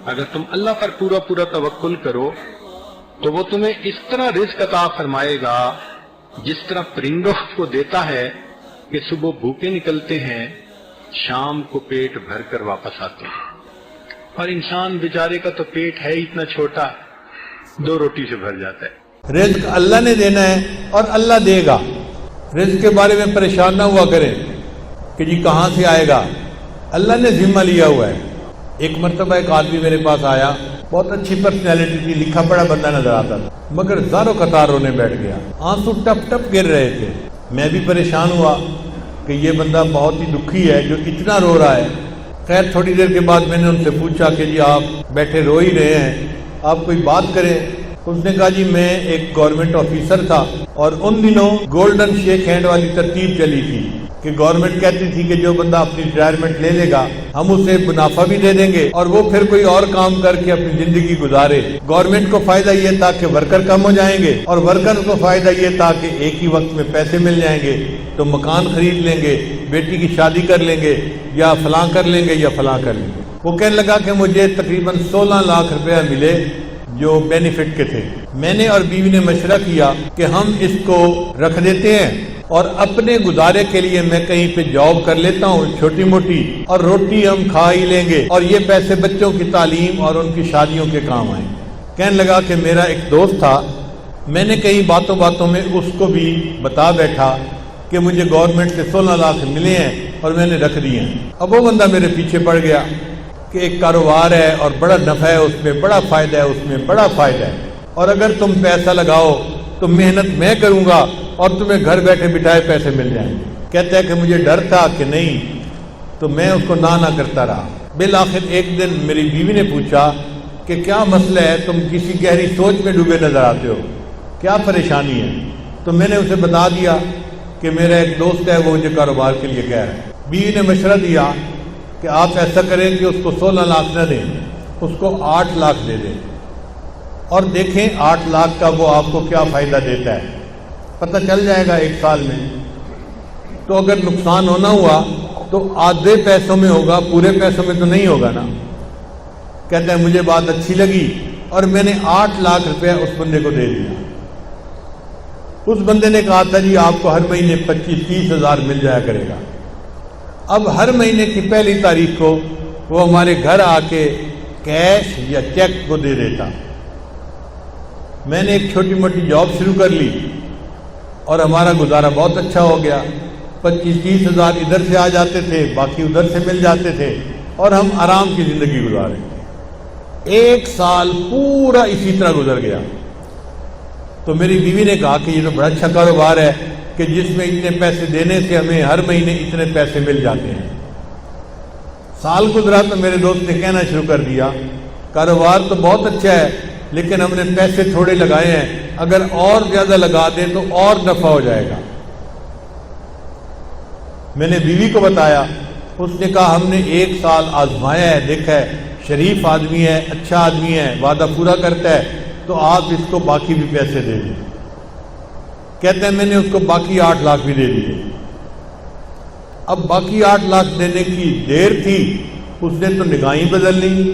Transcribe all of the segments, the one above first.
اگر تم اللہ پر پورا پورا توکل کرو تو وہ تمہیں اس طرح رزق عطا فرمائے گا جس طرح پرندوں کو دیتا ہے کہ صبح بھوکے نکلتے ہیں، شام کو پیٹ بھر کر واپس آتے ہیں۔ اور انسان بیچارے کا تو پیٹ ہے اتنا چھوٹا، 2 روٹی سے بھر جاتا ہے۔ رزق اللہ نے دینا ہے اور اللہ دے گا۔ رزق کے بارے میں پریشان نہ ہوا کریں کہ جی کہاں سے آئے گا، اللہ نے ذمہ لیا ہوا ہے۔ ایک مرتبہ ایک آدمی میرے پاس آیا، بہت اچھی پرسنالٹی تھی، لکھا پڑھا بندہ نظر آتا تھا، مگر زاروں قطار رونے بیٹھ گیا، آنسو ٹپ ٹپ گر رہے تھے۔ میں بھی پریشان ہوا کہ یہ بندہ بہت ہی دکھی ہے جو اتنا رو رہا ہے۔ خیر تھوڑی دیر کے بعد میں نے ان سے پوچھا کہ جی آپ بیٹھے رو ہی رہے ہیں، آپ کوئی بات کریں۔ اس نے کہا جی میں ایک گورنمنٹ آفیسر تھا اور ان دنوں گولڈن شیک ہینڈ والی ترتیب چلی تھی کہ گورنمنٹ کہتی تھی کہ جو بندہ اپنی ریٹائرمنٹ لے لے گا ہم اسے منافع بھی دے دیں گے اور وہ پھر کوئی اور کام کر کے اپنی زندگی گزارے۔ گورنمنٹ کو فائدہ یہ تھا کہ ورکر کم ہو جائیں گے اور ورکر کو فائدہ یہ تھا کہ ایک ہی وقت میں پیسے مل جائیں گے تو مکان خرید لیں گے، بیٹی کی شادی کر لیں گے، یا فلاں کر لیں گے یا فلاں کر لیں گے۔ وہ کہنے لگا کہ مجھے تقریباً 16 لاکھ روپیہ ملے جو بینیفٹ کے تھے۔ میں نے اور بیوی نے مشورہ کیا کہ ہم اس کو رکھ دیتے ہیں اور اپنے گزارے کے لیے میں کہیں پہ جاب کر لیتا ہوں چھوٹی موٹی، اور روٹی ہم کھا ہی لیں گے اور یہ پیسے بچوں کی تعلیم اور ان کی شادیوں کے کام آئیں۔ کہنے لگا کہ میرا ایک دوست تھا، میں نے کئی باتوں باتوں میں اس کو بھی بتا بیٹھا کہ مجھے گورنمنٹ سے 16 لاکھ ملے ہیں اور میں نے رکھ دیے ہیں۔ اب وہ بندہ میرے پیچھے پڑ گیا کہ ایک کاروبار ہے اور بڑا نفع ہے اس میں، بڑا فائدہ ہے اس میں، بڑا فائدہ ہے، اور اگر تم پیسہ لگاؤ تو محنت میں کروں گا اور تمہیں گھر بیٹھے بٹھائے پیسے مل جائیں گے۔ کہتا ہے کہ مجھے ڈر تھا کہ نہیں، تو میں اس کو نہ کرتا رہا۔ بالآخر ایک دن میری بیوی نے پوچھا کہ کیا مسئلہ ہے، تم کسی گہری سوچ میں ڈوبے نظر آتے ہو، کیا پریشانی ہے؟ تو میں نے اسے بتا دیا کہ میرا ایک دوست ہے وہ مجھے کاروبار کے لیے کہہ رہا ہے۔ بیوی نے مشورہ دیا کہ آپ ایسا کریں کہ اس کو 16 لاکھ نہ دیں، اس کو 8 لاکھ دے دیں اور دیکھیں 8 لاکھ کا وہ آپ کو کیا فائدہ دیتا ہے، پتہ چل جائے گا 1 سال میں۔ تو اگر نقصان ہونا ہوا تو آدھے پیسوں میں ہوگا، پورے پیسوں میں تو نہیں ہوگا نا۔ کہتا ہے مجھے بات اچھی لگی اور میں نے 8 لاکھ روپے اس بندے کو دے دیا۔ اس بندے نے کہا تھا جی آپ کو ہر مہینے 25-30 ہزار مل جایا کرے گا۔ اب ہر مہینے کی پہلی تاریخ کو وہ ہمارے گھر آ کے کیش یا چیک کو دے دیتا۔ میں نے ایک چھوٹی موٹی جاب شروع کر لی اور ہمارا گزارا بہت اچھا ہو گیا۔ 25-30 ہزار ادھر سے آ جاتے تھے، باقی ادھر سے مل جاتے تھے اور ہم آرام کی زندگی گزارے۔ 1 سال پورا اسی طرح گزر گیا۔ تو میری بیوی نے کہا کہ یہ تو بڑا اچھا کاروبار ہے کہ جس میں اتنے پیسے دینے سے ہمیں ہر مہینے اتنے پیسے مل جاتے ہیں۔ سال گزرا تو میرے دوست نے کہنا شروع کر دیا کاروبار تو بہت اچھا ہے لیکن ہم نے پیسے تھوڑے لگائے ہیں، اگر اور زیادہ لگا دیں تو اور نفع ہو جائے گا۔ میں نے بیوی کو بتایا، اس نے کہا ہم نے 1 سال آزمایا ہے، دیکھا ہے شریف آدمی ہے، اچھا آدمی ہے، وعدہ پورا کرتا ہے، تو آپ اس کو باقی بھی پیسے دے دیں۔ کہتے ہیں میں نے اس کو باقی 8 لاکھ بھی دے دیے۔ اب باقی 8 لاکھ دینے کی دیر تھی، اس نے تو نگاہیں بدل لی،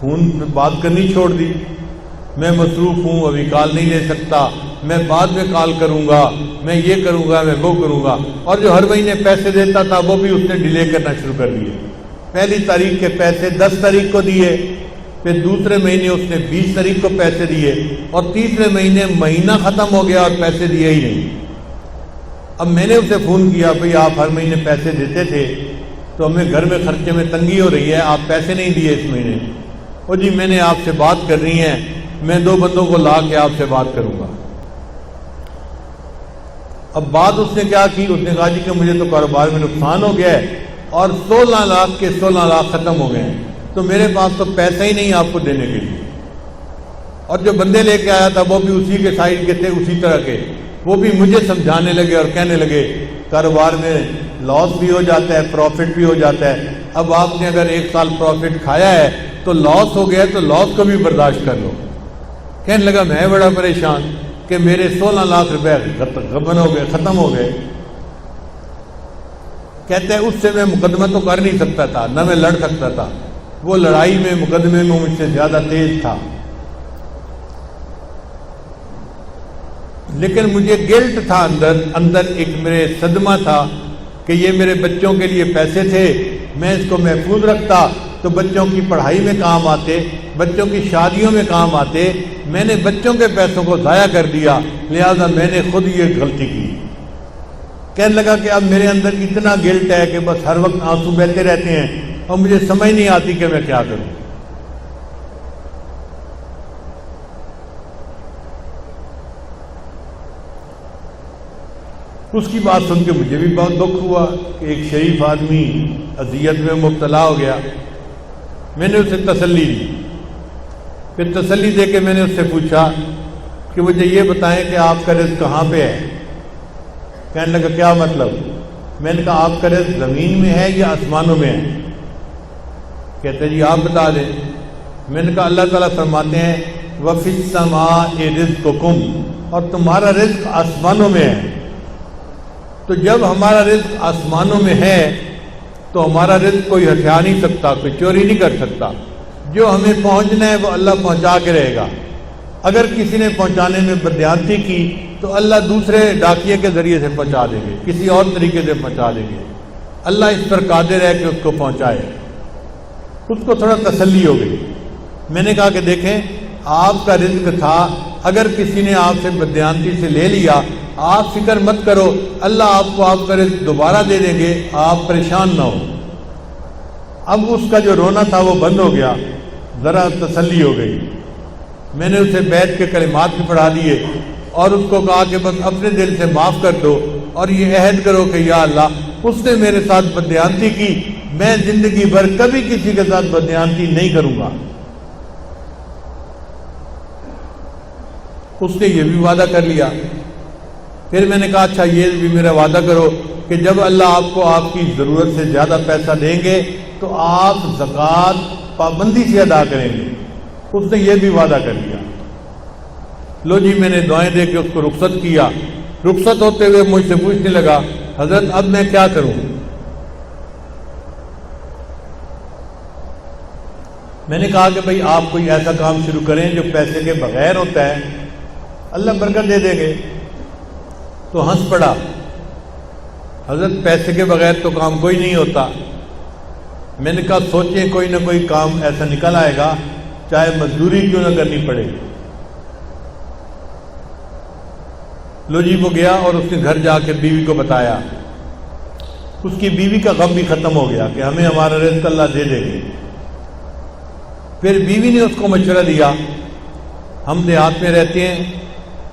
فون میں بات کرنی چھوڑ دی، میں مصروف ہوں ابھی کال نہیں لے سکتا، میں بعد میں کال کروں گا، میں یہ کروں گا، میں وہ کروں گا، اور جو ہر مہینے پیسے دیتا تھا وہ بھی اس نے ڈیلے کرنا شروع کر دیے۔ پہلی تاریخ کے پیسے 10 تاریخ کو دیے، پھر دوسرے مہینے اس نے 20 تاریخ کو پیسے دیے، اور تیسرے مہینے مہینہ ختم ہو گیا اور پیسے دیے ہی نہیں۔ اب میں نے اسے فون کیا، بھئی آپ ہر مہینے پیسے دیتے تھے تو ہمیں گھر میں خرچے میں تنگی ہو رہی ہے، آپ پیسے نہیں دیے اس مہینے۔ اور جی میں نے آپ سے بات کرنی ہے، میں 2 بندوں کو لا کے آپ سے بات کروں گا۔ اب بات اس نے کیا کی، اس نے کہا جی کہ مجھے تو کاروبار میں نقصان ہو گیا ہے اور 16 لاکھ کے 16 لاکھ ختم ہو گئے ہیں، تو میرے پاس تو پیسہ ہی نہیں آپ کو دینے کے لیے۔ اور جو بندے لے کے آیا تھا وہ بھی اسی کے سائڈ کے تھے، اسی طرح کے، وہ بھی مجھے سمجھانے لگے اور کہنے لگے کاروبار میں لاس بھی ہو جاتا ہے، پروفٹ بھی ہو جاتا ہے، اب آپ نے اگر 1 سال پروفٹ کھایا ہے تو لاس ہو گیا تو لاس کو بھی برداشت کر لو۔ کہنے لگا میں بڑا پریشان کہ میرے 16 لاکھ روپے ختم ہو گئے۔ کہتے ہیں اس سے میں مقدمہ تو کر نہیں سکتا تھا، نہ میں لڑ سکتا تھا، وہ لڑائی میں مقدمے میں مجھ سے زیادہ تیز تھا، لیکن مجھے گلٹ تھا اندر ایک میرے صدمہ تھا کہ یہ میرے بچوں کے لیے پیسے تھے، میں اس کو محفوظ رکھتا تو بچوں کی پڑھائی میں کام آتے، بچوں کی شادیوں میں کام آتے، میں نے بچوں کے پیسوں کو ضائع کر دیا، لہذا میں نے خود یہ غلطی کی۔ کہنے لگا کہ اب میرے اندر اتنا گلٹ ہے کہ بس ہر وقت آنسو بہتے رہتے ہیں اور مجھے سمجھ نہیں آتی کہ میں کیا کروں۔ اس کی بات سن کے مجھے بھی بہت دکھ ہوا کہ ایک شریف آدمی اذیت میں مبتلا ہو گیا۔ میں نے اسے تسلی دی، پھر تسلی دے کے میں نے اس سے پوچھا کہ مجھے یہ بتائیں کہ آپ کا رزق کہاں پہ ہے؟ کہنے لگا کیا مطلب؟ میں نے کہا آپ کا رزق زمین میں ہے یا آسمانوں میں ہے؟ کہتے جی آپ بتا دیں۔ میں نے کہا اللہ تعالیٰ فرماتے ہیں وَفِي السَّمَاءِ رِزْقُكُمْ، اور تمہارا رزق آسمانوں میں ہے۔ تو جب ہمارا رزق آسمانوں میں ہے تو ہمارا رزق کوئی ہتھیار نہیں سکتا، کوئی چوری نہیں کر سکتا۔ جو ہمیں پہنچنا ہے وہ اللہ پہنچا کے رہے گا۔ اگر کسی نے پہنچانے میں بددیانتی کی تو اللہ دوسرے ڈاکیے کے ذریعے سے پہنچا دیں گے، کسی اور طریقے سے پہنچا دیں گے۔ اللہ اس پر قادر ہے کہ اس کو پہنچائے۔ اس کو تھوڑا تسلی ہو گئی۔ میں نے کہا کہ دیکھیں آپ کا رزق تھا، اگر کسی نے آپ سے بددیانتی سے لے لیا آپ فکر مت کرو، اللہ آپ کو آپ کا رزق دوبارہ دے دیں گے، آپ پریشان نہ ہو۔ اب اس کا جو رونا تھا وہ بند ہو گیا، ذرا تسلی ہو گئی۔ میں نے اسے بیٹھ کے کلمات بھی پڑھا دیے اور اس کو کہا کہ بس اپنے دل سے معاف کر دو اور یہ عہد کرو کہ یا اللہ اس نے میرے ساتھ بددیانتی کی، میں زندگی بھر کبھی کسی کے ساتھ بددیانتی نہیں کروں گا۔ اس نے یہ بھی وعدہ کر لیا۔ پھر میں نے کہا اچھا یہ بھی میرا وعدہ کرو کہ جب اللہ آپ کو آپ کی ضرورت سے زیادہ پیسہ دیں گے تو آپ زکوٰۃ پابندی سے ادا کریں گے۔ اس نے یہ بھی وعدہ کر لیا۔ لو جی میں نے دعائیں دے کے اس کو رخصت کیا۔ رخصت ہوتے ہوئے مجھ سے پوچھنے لگا حضرت اب میں کیا کروں؟ میں نے کہا کہ بھئی آپ کوئی ایسا کام شروع کریں جو پیسے کے بغیر ہوتا ہے، اللہ برکت دے دیں گے۔ تو ہنس پڑا، حضرت پیسے کے بغیر تو کام کوئی نہیں ہوتا۔ میں نے کہا سوچیں کوئی نہ کوئی کام ایسا نکل آئے گا، چاہے مزدوری کیوں نہ کرنی پڑے۔ لو جی وہ گیا اور اس نے گھر جا کے بیوی کو بتایا۔ اس کی بیوی کا غم بھی ختم ہو گیا کہ ہمیں ہمارا رزق اللہ دے دے گے۔ پھر بیوی نے اس کو مشورہ دیا، ہم دیہات میں رہتے ہیں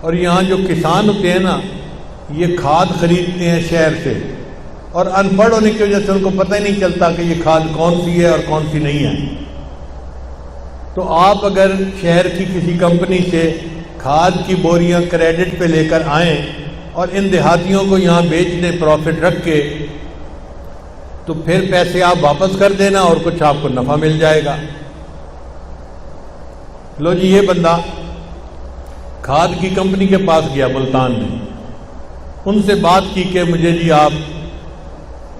اور یہاں جو کسان ہوتے ہیں نا یہ کھاد خریدتے ہیں شہر سے، اور ان پڑھ ہونے کی وجہ سے ان کو پتہ ہی نہیں چلتا کہ یہ کھاد کون سی ہے اور کون سی نہیں ہے۔ تو آپ اگر شہر کی کسی کمپنی سے کھاد کی بوریاں کریڈٹ پہ لے کر آئیں اور ان دیہاتیوں کو یہاں بیچ دیں پروفٹ رکھ کے، تو پھر پیسے آپ واپس کر دینا اور کچھ آپ کو نفع مل جائے گا۔ لو جی یہ بندہ کھاد کی کمپنی کے پاس گیا ملتان میں، ان سے بات کی کہ مجھے جی آپ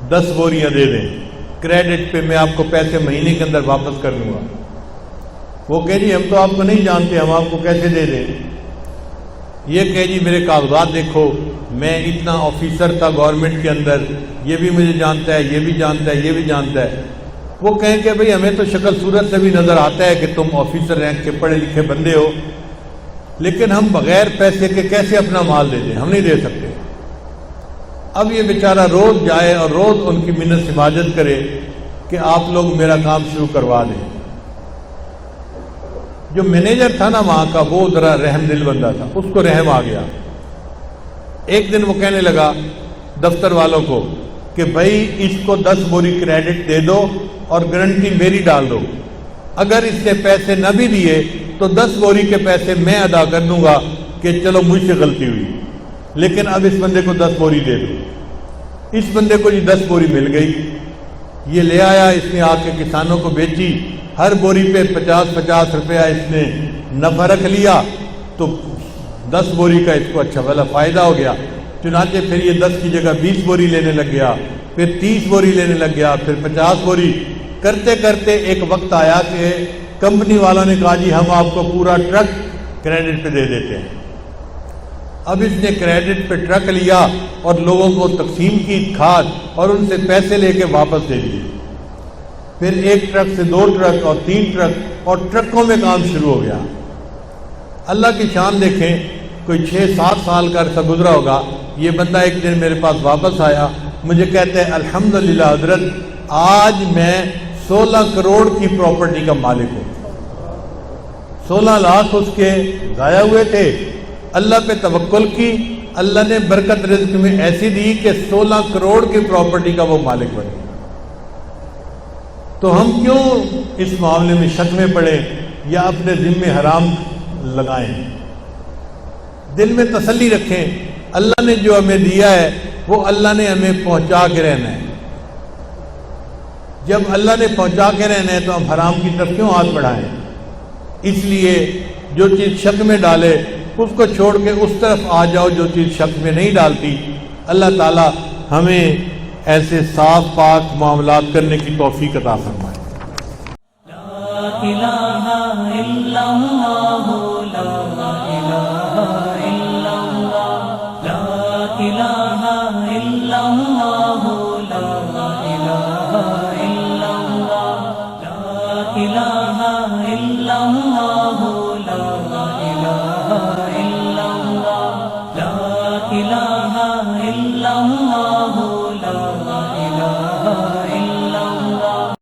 10 بوریاں دے دیں کریڈٹ پہ، میں آپ کو پیسے مہینے کے اندر واپس کر دوں گا۔ وہ کہے جی ہم تو آپ کو نہیں جانتے، ہم آپ کو کیسے دے دیں؟ یہ کہے جی میرے کاغذات دیکھو، میں اتنا آفیسر تھا گورنمنٹ کے اندر، یہ بھی مجھے جانتا ہے، یہ بھی جانتا ہے، یہ بھی جانتا ہے۔ وہ کہیں کہ بھئی ہمیں تو شکل صورت سے بھی نظر آتا ہے کہ تم آفیسر رینک کے پڑھے لکھے بندے ہو، لیکن ہم بغیر پیسے کے کیسے اپنا مال دے دیں؟ ہم نہیں دے سکتے۔ اب یہ بیچارہ روز جائے اور روز ان کی منت سماجت کرے کہ آپ لوگ میرا کام شروع کروا دیں۔ جو مینیجر تھا نا وہاں کا وہ ذرا رحم دل بندہ تھا، اس کو رحم آ گیا۔ ایک دن وہ کہنے لگا دفتر والوں کو کہ بھائی اس کو 10 بوری کریڈٹ دے دو اور گارنٹی میری ڈال دو، اگر اس نے پیسے نہ بھی دیے تو 10 بوری کے پیسے میں ادا کر دوں گا کہ چلو مجھ سے غلطی ہوئی، لیکن اب اس بندے کو 10 بوری دے دو۔ اس بندے کو 10 بوری مل گئی، یہ لے آیا، اس نے آ کے کسانوں کو بیچی، ہر بوری پہ 50-50 روپیہ اس نے نفع رکھ لیا، تو 10 بوری کا اس کو اچھا بھلا فائدہ ہو گیا۔ چنانچہ پھر یہ 10 کی جگہ 20 بوری لینے لگ گیا، پھر 30 بوری لینے لگ گیا، پھر 50 بوری، کرتے کرتے ایک وقت آیا کہ کمپنی والوں نے کہا جی ہم آپ کو پورا ٹرک کریڈٹ پہ دے دیتے ہیں۔ اب اس نے کریڈٹ پہ ٹرک لیا اور لوگوں کو تقسیم کی کھاد اور ان سے پیسے لے کے واپس دے دیے۔ پھر ایک ٹرک سے 2 ٹرک اور 3 ٹرک اور ٹرکوں میں کام شروع ہو گیا۔ اللہ کی شان دیکھیں، کوئی 6-7 سال کا عرصہ گزرا ہوگا، یہ بندہ ایک دن میرے پاس واپس آیا، مجھے کہتے ہیں الحمدللہ حضرت آج میں 16 کروڑ کی پراپرٹی کا مالک ہوں۔ 16 لاکھ اس کے ضائع ہوئے تھے، اللہ پہ توکل کی، اللہ نے برکت رزق میں ایسی دی کہ 16 کروڑ کی پراپرٹی کا وہ مالک بن گیا۔ تو ہم کیوں اس معاملے میں شک میں پڑیں یا اپنے ذمے حرام لگائیں؟ دل میں تسلی رکھیں، اللہ نے جو ہمیں دیا ہے وہ اللہ نے ہمیں پہنچا کے رہنا ہے۔ جب اللہ نے پہنچا کے رہنا ہے تو ہم حرام کی طرف کیوں ہاتھ بڑھائیں؟ اس لیے جو چیز شک میں ڈالے اس کو چھوڑ کے اس طرف آ جاؤ جو چیز شک میں نہیں ڈالتی۔ اللہ تعالی ہمیں ایسے صاف پاک معاملات کرنے کی توفیق عطا فرمائے۔ لا الہ الا اللہ، لا الہ الا اللہ، لا الہ الا اللہ، لا الہ الا اللہ، لا الہ الا اللہ۔